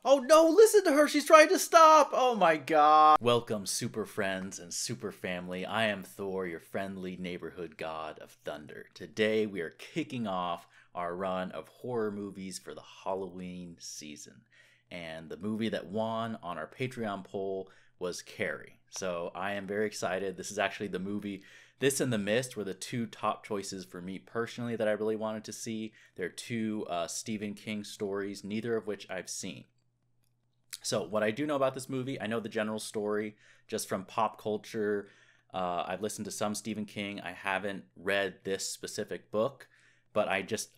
Oh no, listen to her. She's trying to stop. Oh my god. Welcome, super friends and super family. I am Thor, your friendly neighborhood god of thunder. Today we are kicking off our run of horror movies for the Halloween season. And the movie that won on our Patreon poll was Carrie. So I am very excited. This is actually the movie. This and The Mist were the two top choices for me personally that I really wanted to see. They're two Stephen King stories, neither of which I've seen. So what I do know about this movie, I know the general story just from pop culture. I've listened to some Stephen King. I haven't read this specific book, but I just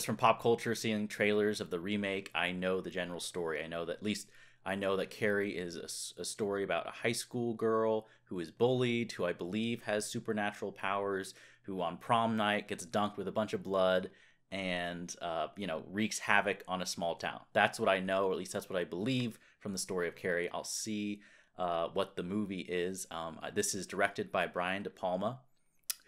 from pop culture, seeing trailers of the remake, I know the general story. I know that at least I know that Carrie is a story about a high school girl who is bullied, who I believe has supernatural powers, who on prom night gets dunked with a bunch of blood and wreaks havoc on a small town. That's what I know, or at least that's what I believe from the story of Carrie. I'll see what the movie is. This is directed by Brian De Palma,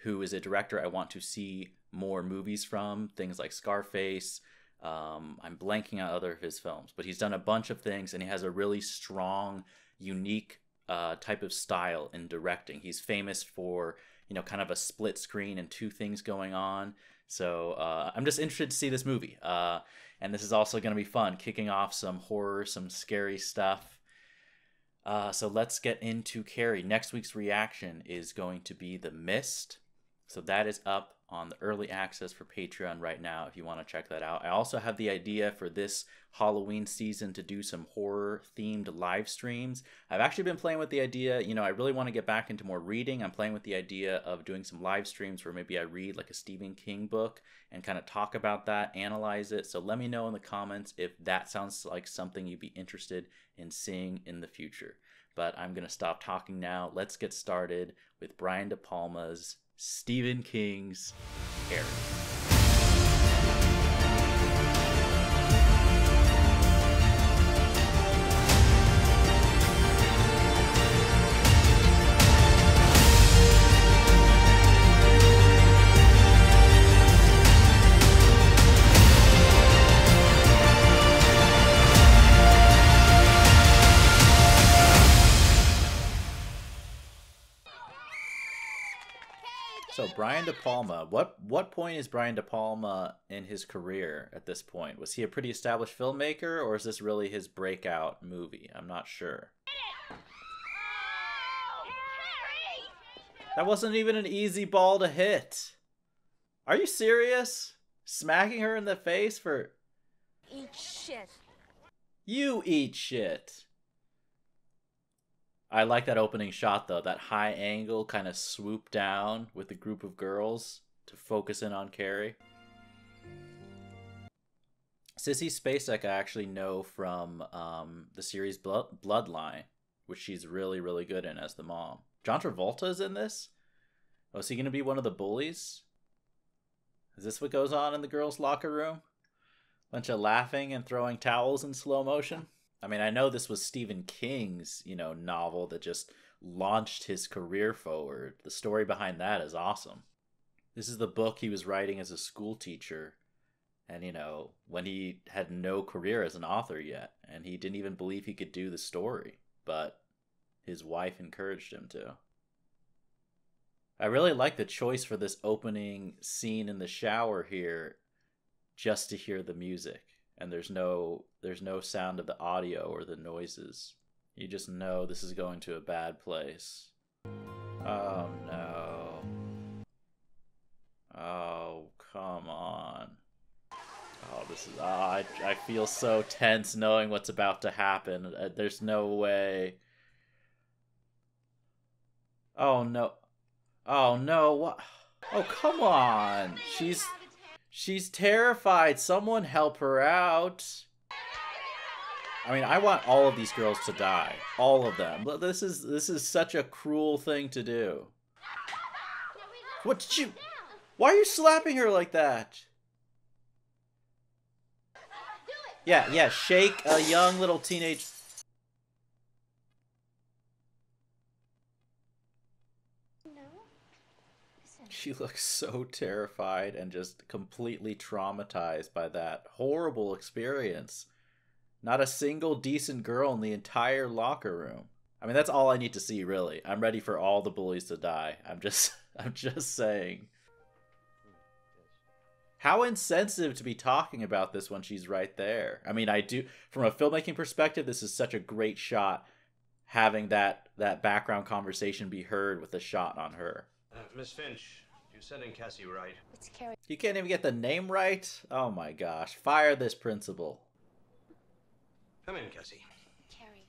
who is a director I want to see more movies from, things like Scarface. I'm blanking on other of his films, but he's done a bunch of things, and he has a really strong, unique type of style in directing. He's famous for, kind of a split screen and two things going on. So I'm just interested to see this movie. And this is also going to be fun, kicking off some horror, some scary stuff. So let's get into Carrie. Next week's reaction is going to be The Mist. So that is up on the early access for Patreon right now if you want to check that out. I also have the idea for this Halloween season to do some horror themed live streams. I've actually been playing with the idea, I really want to get back into more reading. I'm playing with the idea of doing some live streams where maybe I read like a Stephen King book and kind of talk about that, analyze it. So let me know in the comments if that sounds like something you'd be interested in seeing in the future. But I'm going to stop talking now. Let's get started with Brian De Palma's Stephen King's Carrie. So Brian De Palma, what point is Brian De Palma in his career at this point? Was he a pretty established filmmaker, or is this really his breakout movie? I'm not sure. That wasn't even an easy ball to hit. Are you serious? Smacking her in the face for... Eat shit. You eat shit. I like that opening shot, though. That high angle kind of swoop down with a group of girls to focus in on Carrie. Sissy Spacek I actually know from the series Bloodline, which she's really, really good in as the mom. John Travolta is in this? Oh, is he going to be one of the bullies? Is this what goes on in the girls' locker room? Bunch of laughing and throwing towels in slow motion? I mean, I know this was Stephen King's, novel that just launched his career forward. The story behind that is awesome. This is the book he was writing as a school teacher. And, when he had no career as an author yet. And he didn't even believe he could do the story. But his wife encouraged him to. I really like the choice for this opening scene in the shower here. Just to hear the music. And there's no sound of the audio or the noises. You just know this is going to a bad place. Oh no. Oh, come on. Oh, this is... I feel so tense knowing what's about to happen. There's no way. Oh no. Oh no, what? Oh, come on. She's terrified. Someone help her out. I mean, I want all of these girls to die. All of them. But this is such a cruel thing to do. What did you... Why are you slapping her like that? Yeah, shake a young little teenage... She looks so terrified and just completely traumatized by that horrible experience. Not a single decent girl in the entire locker room. I mean, that's all I need to see, really. I'm ready for all the bullies to die. I'm just saying. How insensitive to be talking about this when she's right there. I mean, I do, from a filmmaking perspective, this is such a great shot, having that background conversation be heard with a shot on her. Miss Finch, you sending Cassie right? It's Carrie. You can't even get the name right? Oh my gosh. Fire this principal. Come in, Cassie. Carrie.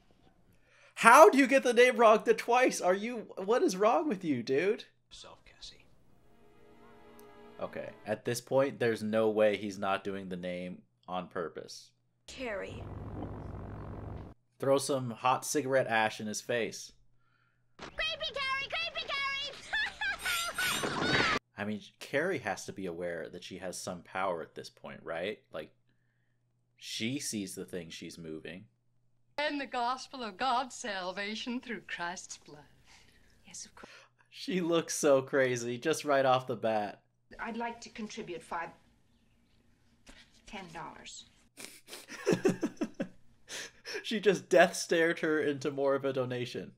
How do you get the name wrong twice? What is wrong with you, dude? Self, Cassie. Okay, at this point, there's no way he's not doing the name on purpose. Carrie. Throw some hot cigarette ash in his face. Creepy Carrie! Creepy Carrie! I mean, Carrie has to be aware that she has some power at this point, right? Like, she sees the thing she's moving. And the gospel of God's salvation through Christ's blood. Yes, of course. She looks so crazy, just right off the bat. I'd like to contribute $10. She just death stared her into more of a donation.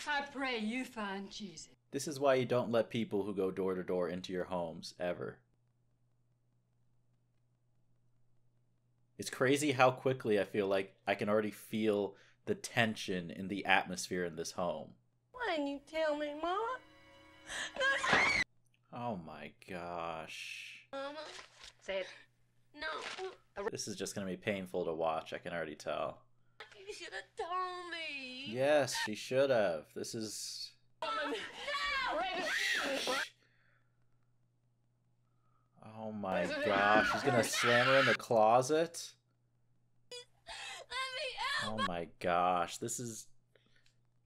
I pray you find Jesus. This is why you don't let people who go door to door into your homes, ever. It's crazy how quickly I feel like I can already feel the tension in the atmosphere in this home. Why didn't you tell me, Mama? Oh my gosh. Mama? Say it. No. This is just going to be painful to watch, I can already tell. You should have told me. Yes, she should have. This is... Oh my gosh, she's gonna slam her in the closet? Oh my gosh, this is...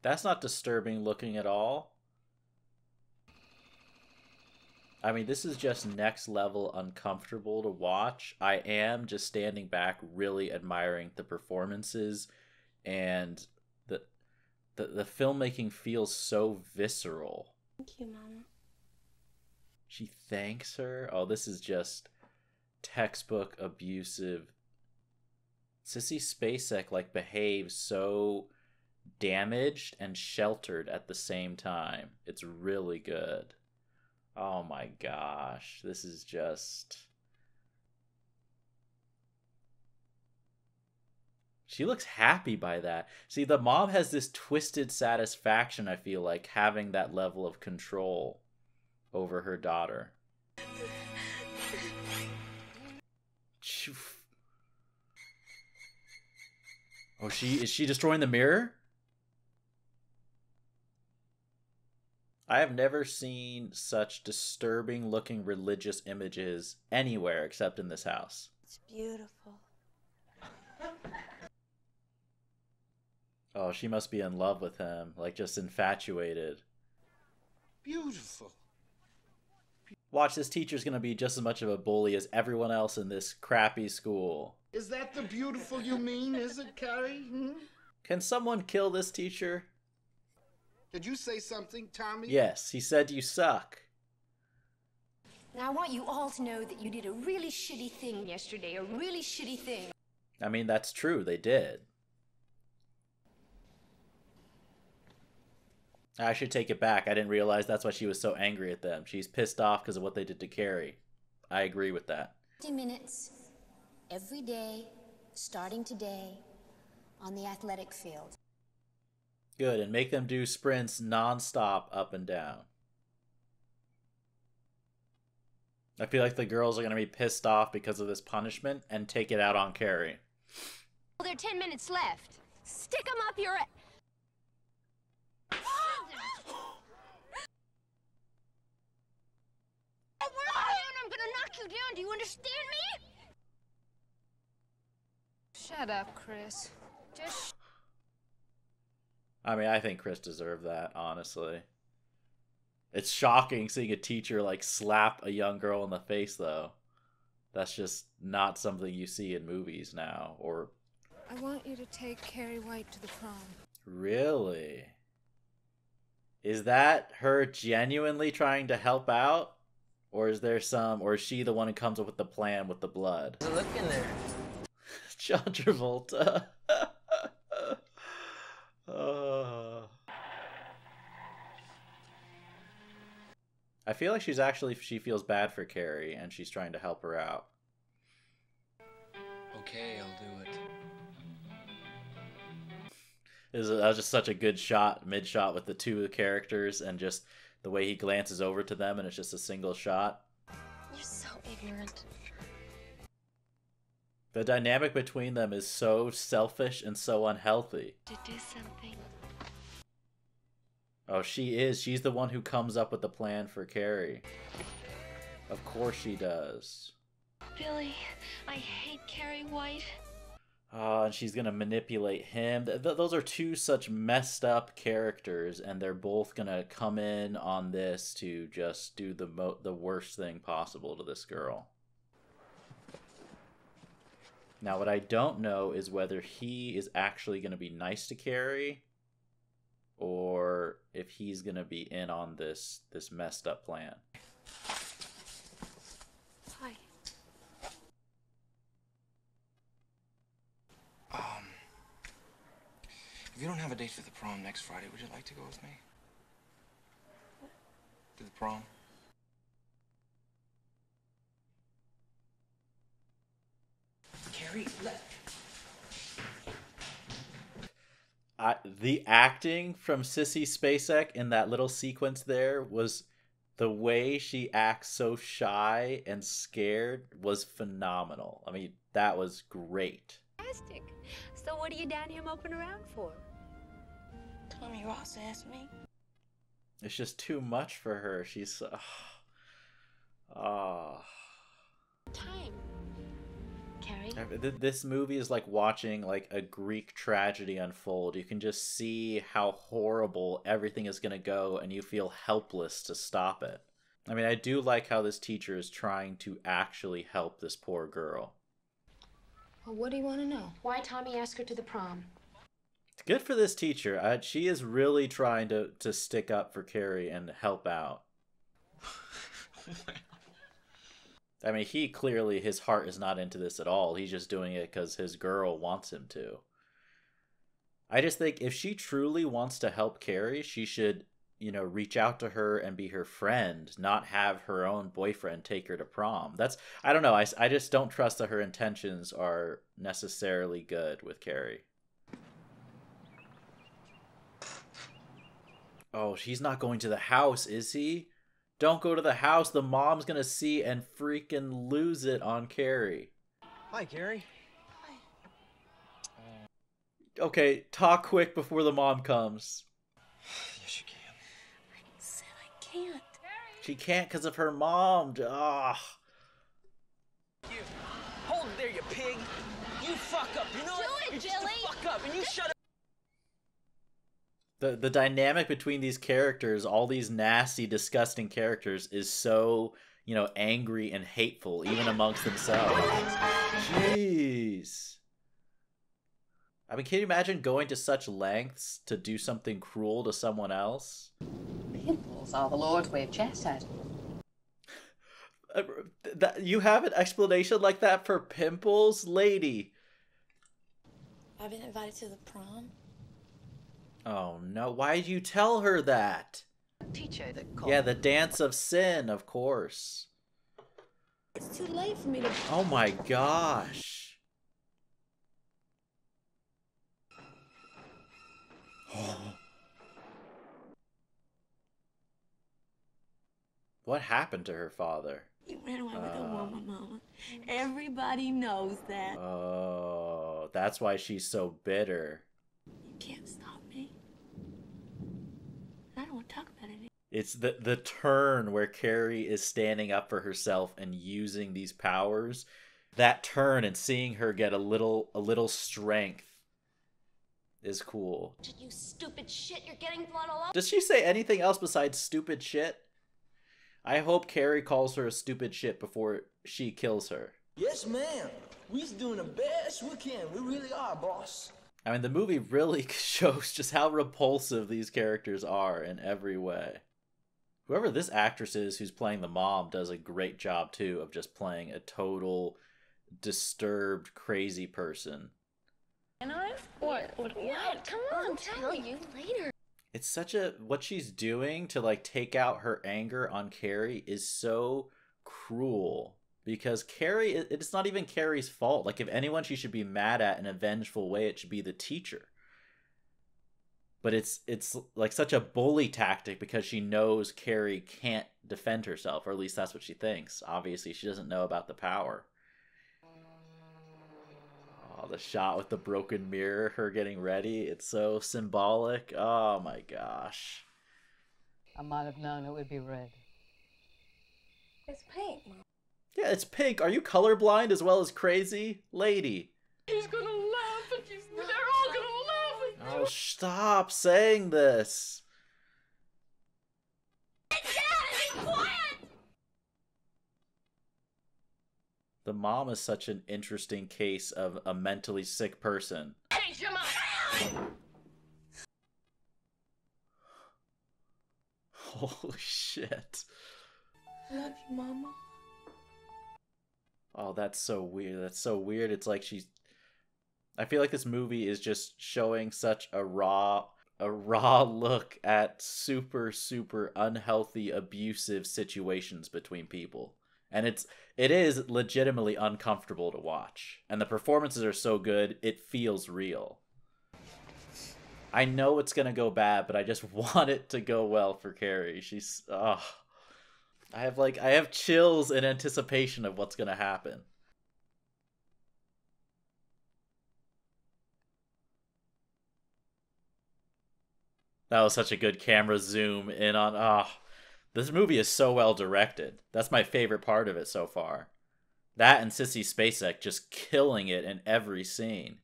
That's not disturbing looking at all. I mean, this is just next level uncomfortable to watch. I am just standing back really admiring the performances, and the filmmaking feels so visceral. Thank you, Mama. She thanks her. Oh, this is just textbook abusive. Sissy Spacek like behaves so damaged and sheltered at the same time. It's really good. Oh my gosh, this is just... She looks happy by that. See, the mom has this twisted satisfaction, I feel like, having that level of control over her daughter. Oh, is she destroying the mirror? I have never seen such disturbing looking religious images anywhere except in this house. It's beautiful. Oh, she must be in love with him, like just infatuated. Beautiful. Watch, this teacher's gonna be just as much of a bully as everyone else in this crappy school. Is that the beautiful you mean, is it, Carrie? Hmm? Can someone kill this teacher? Did you say something, Tommy? Yes, he said you suck. Now, I want you all to know that you did a really shitty thing yesterday. A really shitty thing. I mean, that's true, they did. I should take it back. I didn't realize that's why she was so angry at them. She's pissed off because of what they did to Carrie. I agree with that. 50 minutes every day, starting today, on the athletic field. Good, and make them do sprints non-stop up and down. I feel like the girls are going to be pissed off because of this punishment and take it out on Carrie. Well, there are 10 minutes left. Stick them up your... I'm gonna knock you down. Do you understand me? Shut up, Chris. Just... I mean, I think Chris deserved that, honestly. It's shocking seeing a teacher, like, slap a young girl in the face, though. That's just not something you see in movies now, or... I want you to take Carrie White to the prom. Really? Is that her genuinely trying to help out? Or is there some... Or is she the one who comes up with the plan with the blood? Look in there. John Travolta. Oh. I feel like she feels bad for Carrie and she's trying to help her out. Okay, I'll do it. That was just such a good shot, mid-shot with the two characters and just the way he glances over to them and it's just a single shot. You're so ignorant. The dynamic between them is so selfish and so unhealthy. To do something. Oh, she is. She's the one who comes up with the plan for Carrie. Of course she does. Billy, I hate Carrie White. Oh, and she's gonna manipulate him. Those are two such messed up characters, and they're both gonna come in on this to just do the worst thing possible to this girl. Now, what I don't know is whether he is actually gonna be nice to Carrie, or if he's gonna be in on this messed up plan. Hi. If you don't have a date for the prom next Friday, would you like to go with me? To the prom? Carrie, The acting from Sissy Spacek in that little sequence there was the way she acts so shy and scared was phenomenal. I mean, that was great. Fantastic. So what are you down here moping around for? Tommy Ross asked me. It's just too much for her. She's Time. Carrie? This movie is like watching like a Greek tragedy unfold. You can just see how horrible everything is going to go and you feel helpless to stop it. I mean, I do like how this teacher is trying to actually help this poor girl. Well, what do you want to know? Why Tommy asked her to the prom? It's good for this teacher. She is really trying to stick up for Carrie and help out. I mean, he clearly, his heart is not into this at all. He's just doing it because his girl wants him to. I just think if she truly wants to help Carrie, she should, reach out to her and be her friend, not have her own boyfriend take her to prom. I don't know. I just don't trust that her intentions are necessarily good with Carrie. Oh, he's not going to the house, is he? Don't go to the house. The mom's gonna see and freaking lose it on Carrie. Hi, Carrie. Okay, talk quick before the mom comes. Yes, you can. I said I can't. She can't because of her mom. Ugh. You hold it there, you pig. You fuck up. You know what? Do it, You're just Billy. a fuck up, and you shut up. The dynamic between these characters, all these nasty, disgusting characters, is so, angry and hateful, even amongst themselves. Jeez. I mean, can you imagine going to such lengths to do something cruel to someone else? Pimples are the Lord's way of chastising. You have an explanation like that for pimples? Lady. I've been invited to the prom. Oh no, why did you tell her that? Teacher that called. Yeah, the dance of sin, of course. It's too late for me to... Oh my gosh. What happened to her father? You ran away with a woman, Mama. Everybody knows that. Oh, that's why she's so bitter. You can't stop me. I don't want to talk about it anymore. It's the turn where Carrie is standing up for herself and using these powers. That turn and seeing her get a little strength is cool. You stupid shit, you're getting blood all over. Does she say anything else besides stupid shit? I hope Carrie calls her a stupid shit before she kills her. Yes, ma'am. We's doing the best we can. We really are, boss. I mean, the movie really shows just how repulsive these characters are in every way. Whoever this actress is who's playing the mom does a great job, too, of just playing a total disturbed, crazy person. And I? What? Come on, I'll tell you later. It's such a... What she's doing to, like, take out her anger on Carrie is so cruel. Because Carrie... It's not even Carrie's fault. Like, if anyone she should be mad at in a vengeful way, it should be the teacher. But it's like such a bully tactic because she knows Carrie can't defend herself. Or at least that's what she thinks. Obviously, she doesn't know about the power. Oh, the shot with the broken mirror, her getting ready. It's so symbolic. Oh my gosh. I might have known it would be red. It's pink, Mom. Yeah, it's pink. Are you colorblind as well as crazy? Lady. He's gonna laugh at you. They're all gonna laugh at you. Oh, stop saying this. Dad, be quiet! The mom is such an interesting case of a mentally sick person. Change your mind. Holy shit. Love you, Mama. Oh, that's so weird. That's so weird. It's like she's... I feel like this movie is just showing such a raw look at super, super unhealthy, abusive situations between people. And it is legitimately uncomfortable to watch. And the performances are so good, it feels real. I know it's gonna go bad, but I just want it to go well for Carrie. She's... Oh, I have chills in anticipation of what's gonna happen. That was such a good camera zoom in on... Oh, this movie is so well directed. That's my favorite part of it so far. That and Sissy Spacek just killing it in every scene.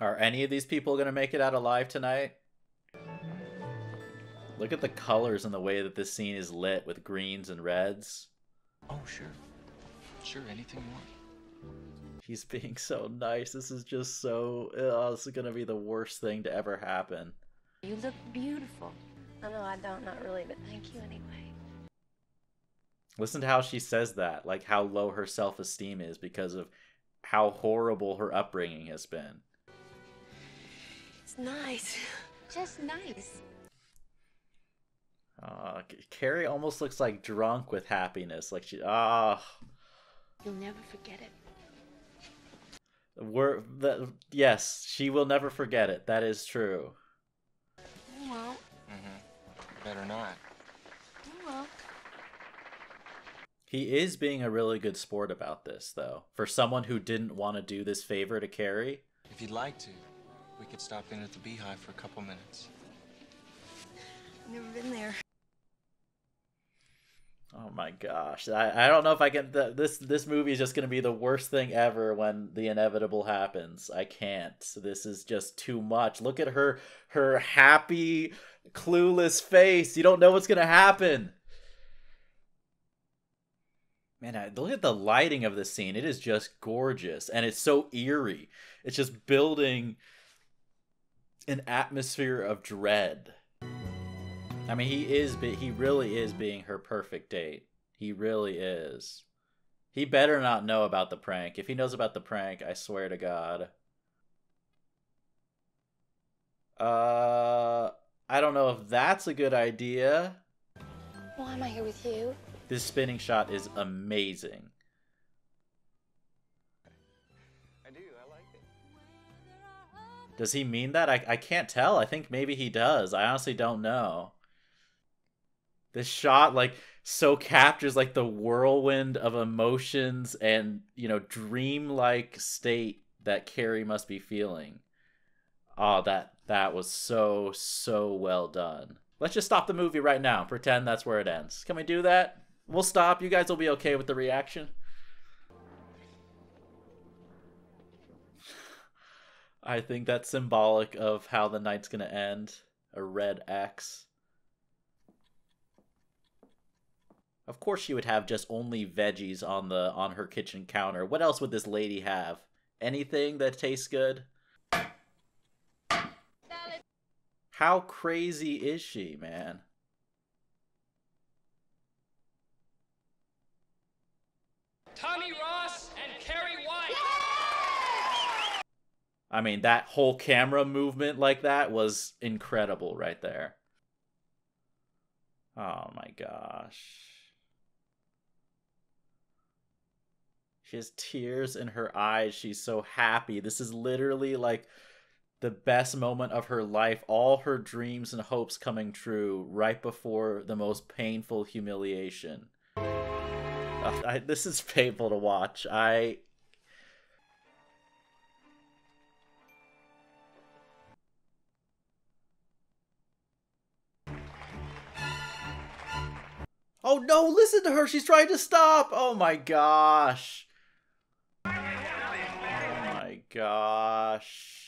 Are any of these people going to make it out alive tonight? Look at the colors and the way that this scene is lit with greens and reds. Oh, sure. Sure, anything you want. He's being so nice. This is just so... Oh, this is going to be the worst thing to ever happen. You look beautiful. I know I don't, not really, but thank you anyway. Listen to how she says that, like how low her self-esteem is because of how horrible her upbringing has been. It's nice. Just nice. Carrie almost looks like drunk with happiness. Like she... You'll never forget it. Yes, she will never forget it. That is true. Well. Better not. Well. He is being a really good sport about this, though. For someone who didn't want to do this favor to Carrie. If you'd like to, we could stop in at the Beehive for a couple minutes. I've never been there. Oh my gosh. I don't know if I can... This movie is just going to be the worst thing ever when the inevitable happens. I can't. This is just too much. Look at her happy, clueless face. You don't know what's going to happen. Man, look at the lighting of this scene. It is just gorgeous. And it's so eerie. It's just building an atmosphere of dread. I mean, he really is being her perfect date. He really is. He better not know about the prank. If he knows about the prank, I swear to God. I don't know if that's a good idea. Why am I here with you? This spinning shot is amazing. I do, I like it. Does he mean that? I can't tell. I think maybe he does. I honestly don't know. This shot, like, so captures, like, the whirlwind of emotions and, you know, dreamlike state that Carrie must be feeling. Oh, that was so well done. Let's just stop the movie right now and pretend that's where it ends. Can we do that? We'll stop. You guys will be okay with the reaction. I think that's symbolic of how the night's gonna end. A red X. Of course she would have just only veggies on her kitchen counter. What else would this lady have? Anything that tastes good? How crazy is she, man? Tommy Ross I mean, that whole camera movement like that was incredible right there. Oh my gosh. She has tears in her eyes. She's so happy. This is literally like the best moment of her life. All her dreams and hopes coming true right before the most painful humiliation. This is painful to watch. Oh no, listen to her. She's trying to stop. Oh my gosh. Oh my gosh.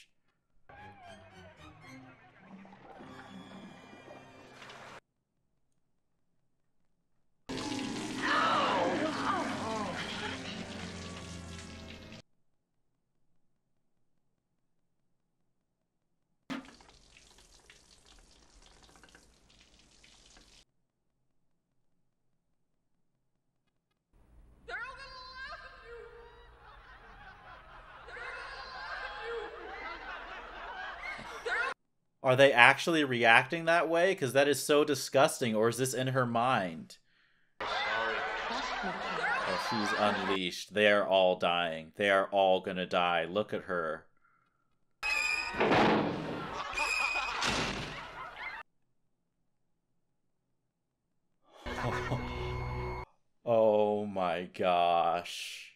Are they actually reacting that way? Because that is so disgusting. Or is this in her mind? Oh, she's unleashed. They are all dying. They are all gonna die. Look at her. Oh my gosh.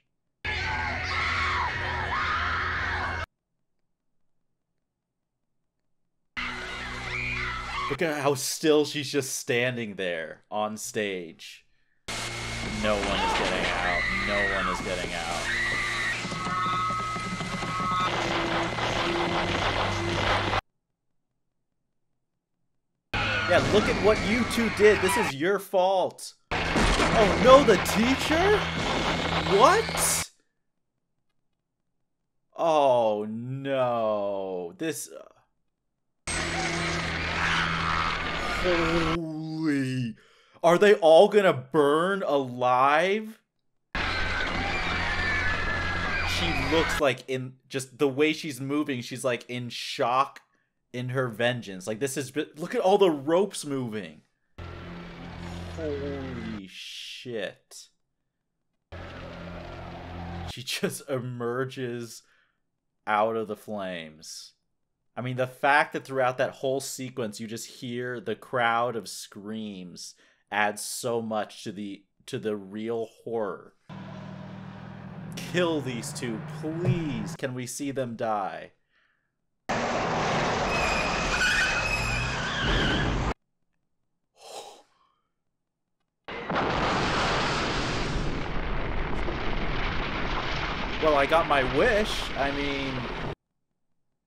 Look at how still she's just standing there on stage. No one is getting out. No one is getting out. Yeah, look at what you two did. This is your fault. Oh no, the teacher? What? Oh no. This... Holy... Are they all gonna burn alive? She looks like in... Just the way she's moving, she's like in shock in her vengeance. Like this is... Look at all the ropes moving. Holy shit. She just emerges out of the flames. I mean, the fact that throughout that whole sequence you just hear the crowd of screams adds so much to the real horror. Kill these two, please. Can we see them die? Well, I got my wish. I mean...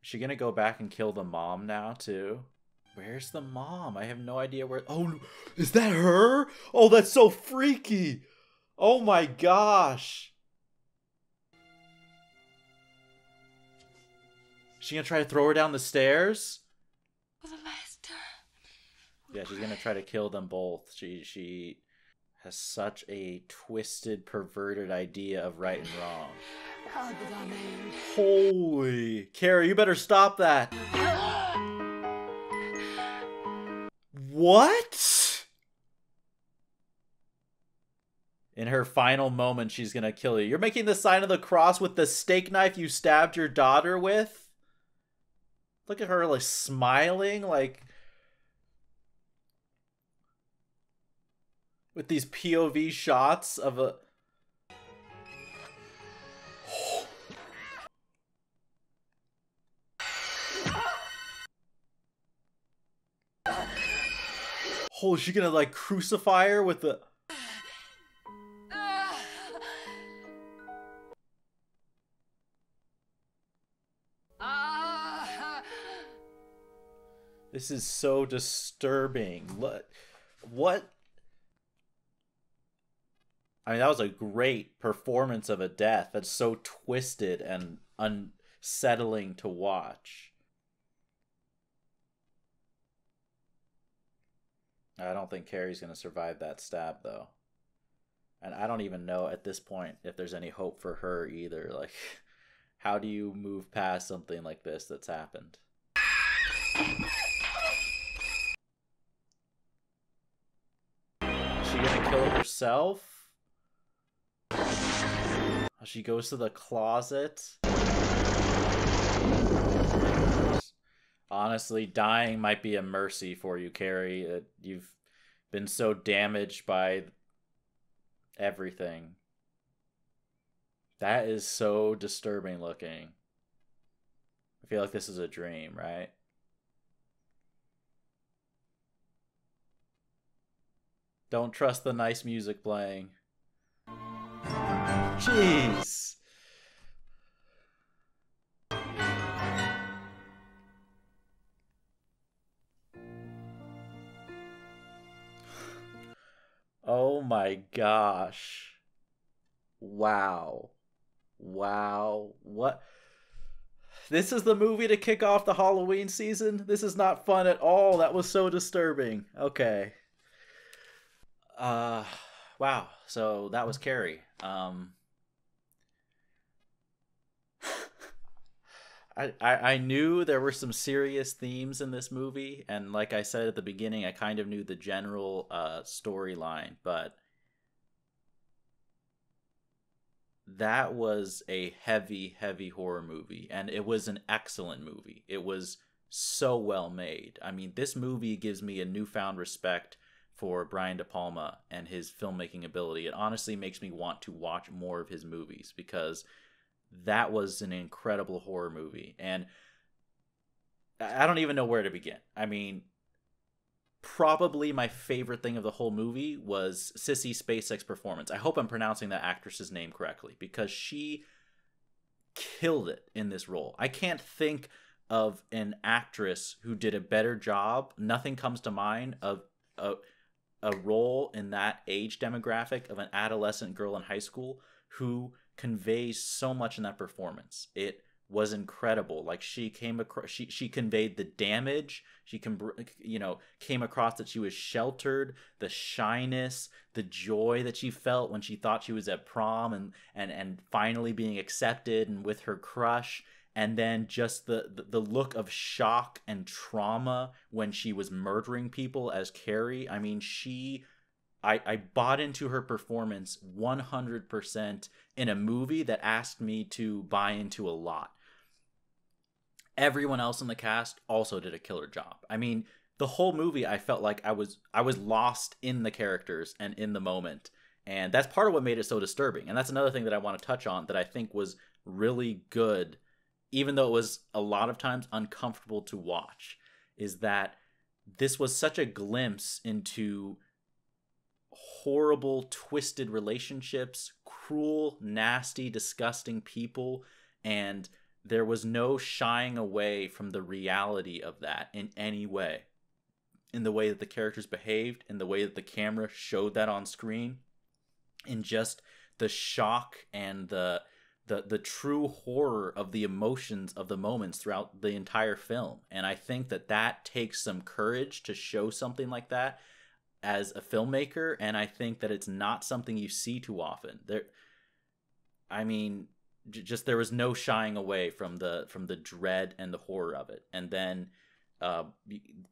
Is she gonna go back and kill the mom now, too? Where's the mom? I have no idea where... Oh, is that her? Oh, that's so freaky! Oh my gosh! Is she gonna try to throw her down the stairs? For the last time. Yeah, she's gonna try to kill them both. She has such a twisted, perverted idea of right and wrong. Holy... Carrie, you better stop that. What? In her final moment, she's gonna kill you. You're making the sign of the cross with the steak knife you stabbed your daughter with? Look at her, like, smiling, like... With these POV shots of a... Oh, is she gonna, like, crucify her with the... This is so disturbing. What? I mean, that was a great performance of a death. That's so twisted and unsettling to watch. I don't think Carrie's going to survive that stab, though. And I don't even know at this point if there's any hope for her either. Like, How do you move past something like this that's happened? Is she gonna kill herself? She goes to the closet. Honestly, dying might be a mercy for you, Carrie. You've been so damaged by everything. That is so disturbing looking. I feel like this is a dream, right? Don't trust the nice music playing. Jeez. Oh my gosh. Wow. Wow. What? This is the movie to kick off the Halloween season? This is not fun at all. That was so disturbing. Okay. Wow. So that was Carrie. I knew there were some serious themes in this movie, and like I said at the beginning, I kind of knew the general storyline, but that was a heavy, heavy horror movie, and it was an excellent movie. It was so well made. I mean, this movie gives me a newfound respect for Brian De Palma and his filmmaking ability. It honestly makes me want to watch more of his movies, because that was an incredible horror movie. And I don't even know where to begin. I mean, probably my favorite thing of the whole movie was Sissy Spacek's performance. I hope I'm pronouncing that actress's name correctly, because she killed it in this role. I can't think of an actress who did a better job. Nothing comes to mind of a role in that age demographic of an adolescent girl in high school who conveys so much in that performance. It was incredible. Like, she came across, she conveyed the damage. She came across that she was sheltered, the shyness, the joy that she felt when she thought she was at prom and finally being accepted and with her crush, and then just the look of shock and trauma when she was murdering people as Carrie. I mean, I bought into her performance 100% in a movie that asked me to buy into a lot. Everyone else in the cast also did a killer job. I mean, the whole movie, I felt like I was lost in the characters and in the moment. And that's part of what made it so disturbing. And that's another thing that I want to touch on that I think was really good, even though it was a lot of times uncomfortable to watch, is that this was such a glimpse into horrible, twisted relationships, cruel, nasty, disgusting people, and there was no shying away from the reality of that in any way. In the way that the characters behaved, in the way that the camera showed that on screen, in just the shock and the true horror of the emotions of the moments throughout the entire film. And I think that takes some courage to show something like that as a filmmaker, and I think that it's not something you see too often. There was no shying away from the dread and the horror of it. And then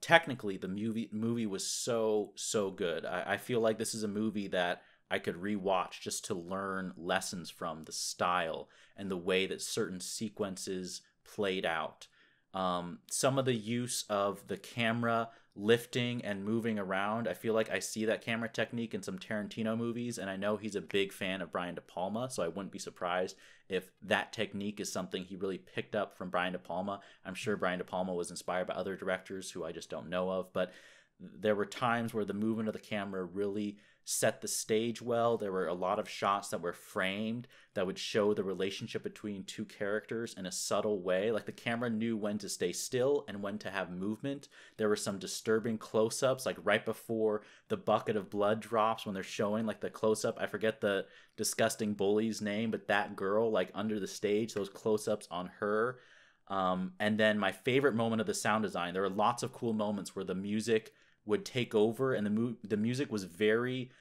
technically the movie was so good. I feel like this is a movie that I could rewatch just to learn lessons from the style and the way that certain sequences played out. Some of the use of the camera lifting and moving around, I feel like I see that camera technique in some Tarantino movies, and I know he's a big fan of Brian De Palma, so I wouldn't be surprised if that technique is something he really picked up from Brian De Palma. I'm sure Brian De Palma was inspired by other directors who I just don't know of, but there were times where the movement of the camera really set the stage well. There were a lot of shots that were framed that would show the relationship between two characters in a subtle way. Like, the camera knew when to stay still and when to have movement. There were some disturbing close-ups, like right before the bucket of blood drops, when they're showing like the close-up. I forget the disgusting bully's name, but that girl, like under the stage, those close-ups on her. And then my favorite moment of the sound design, there were lots of cool moments where the music would take over, and the music was very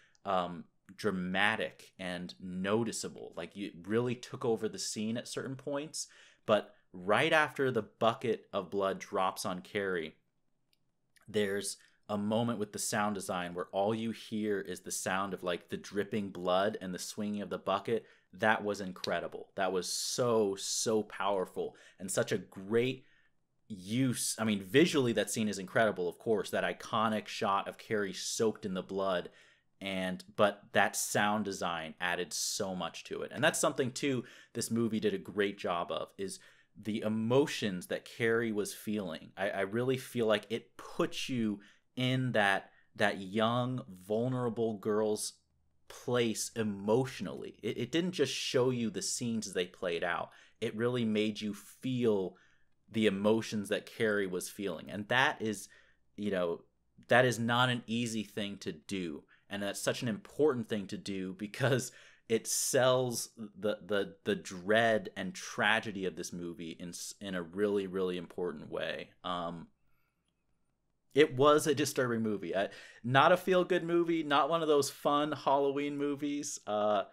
dramatic and noticeable. Like, you really took over the scene at certain points. But right after the bucket of blood drops on Carrie, there's a moment with the sound design where all you hear is the sound of like the dripping blood and the swinging of the bucket. That was incredible. That was so powerful, and such a great use. I mean, visually that scene is incredible, of course, that iconic shot of Carrie soaked in the blood, but that sound design added so much to it. And that's something too this movie did a great job of, is the emotions that Carrie was feeling. I really feel like it puts you in that young, vulnerable girl's place emotionally. It didn't just show you the scenes as they played out. It really made you feel the emotions that Carrie was feeling. And that is, that is not an easy thing to do. And that's such an important thing to do, because it sells the dread and tragedy of this movie in a really, really important way. It was a disturbing movie. Not a feel-good movie, not one of those fun Halloween movies. I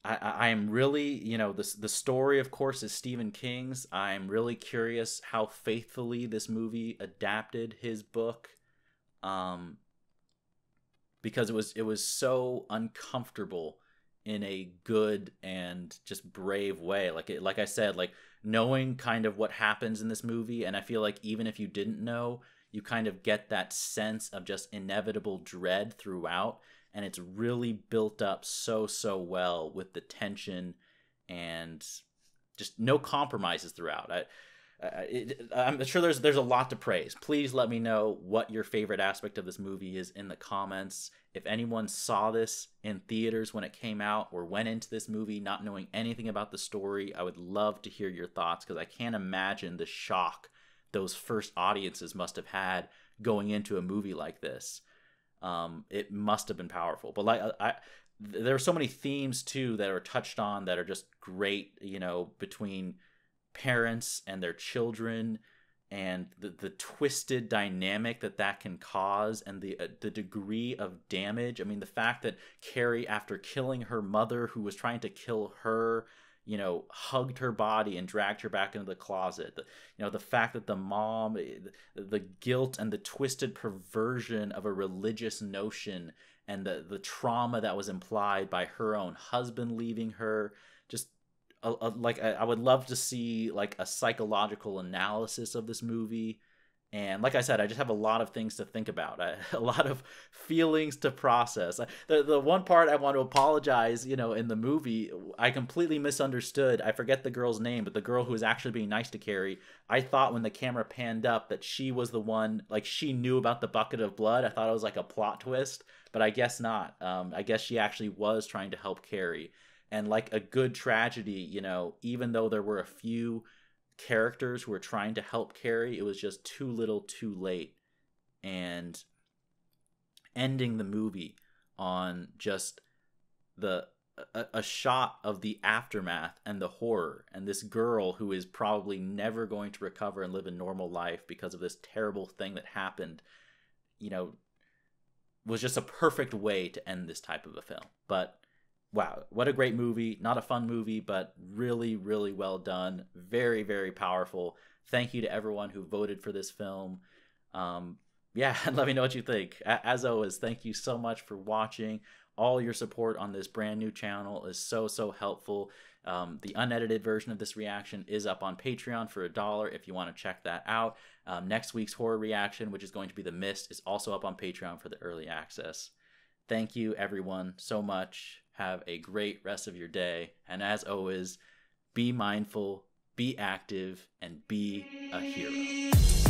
am really, the story, of course, is Stephen King's. I'm really curious how faithfully this movie adapted his book, because it was so uncomfortable in a good and just brave way. Like I said, like, knowing kind of what happens in this movie, and I feel like even if you didn't know, you kind of get that sense of just inevitable dread throughout, and it's really built up so well with the tension and just no compromises throughout. I'm sure there's a lot to praise. Please let me know what your favorite aspect of this movie is in the comments. If anyone saw this in theaters when it came out, or went into this movie not knowing anything about the story, I would love to hear your thoughts, because I can't imagine the shock those first audiences must have had going into a movie like this. It must have been powerful. But there are so many themes too that are touched on that are just great, between parents and their children, and the twisted dynamic that can cause, and the degree of damage. I mean, the fact that Carrie, after killing her mother, who was trying to kill her, hugged her body and dragged her back into the closet. The fact that the mom, the guilt and the twisted perversion of a religious notion, and the trauma that was implied by her own husband leaving her. Just I would love to see like a psychological analysis of this movie. And like I said, I just have a lot of things to think about, a lot of feelings to process. The one part I want to apologize, in the movie, I completely misunderstood. I forget the girl's name, but the girl who was actually being nice to Carrie, I thought when the camera panned up that she was the one, like, she knew about the bucket of blood. I thought it was like a plot twist, but I guess not. I guess she actually was trying to help Carrie. And like a good tragedy, even though there were a few characters who were trying to help Carrie, it was just too little too late. And ending the movie on just a shot of the aftermath and the horror, and this girl who is probably never going to recover and live a normal life because of this terrible thing that happened, was just a perfect way to end this type of a film. But wow, what a great movie. Not a fun movie, but really, really well done. Very, very powerful. Thank you to everyone who voted for this film. Yeah, and let me know what you think. As always, thank you so much for watching. All your support on this brand new channel is so helpful. The unedited version of this reaction is up on Patreon for $1 if you want to check that out. Next week's horror reaction, which is going to be The Mist, is also up on Patreon for the early access. Thank you, everyone, so much. Have a great rest of your day. And as always, be mindful, be active, and be a hero.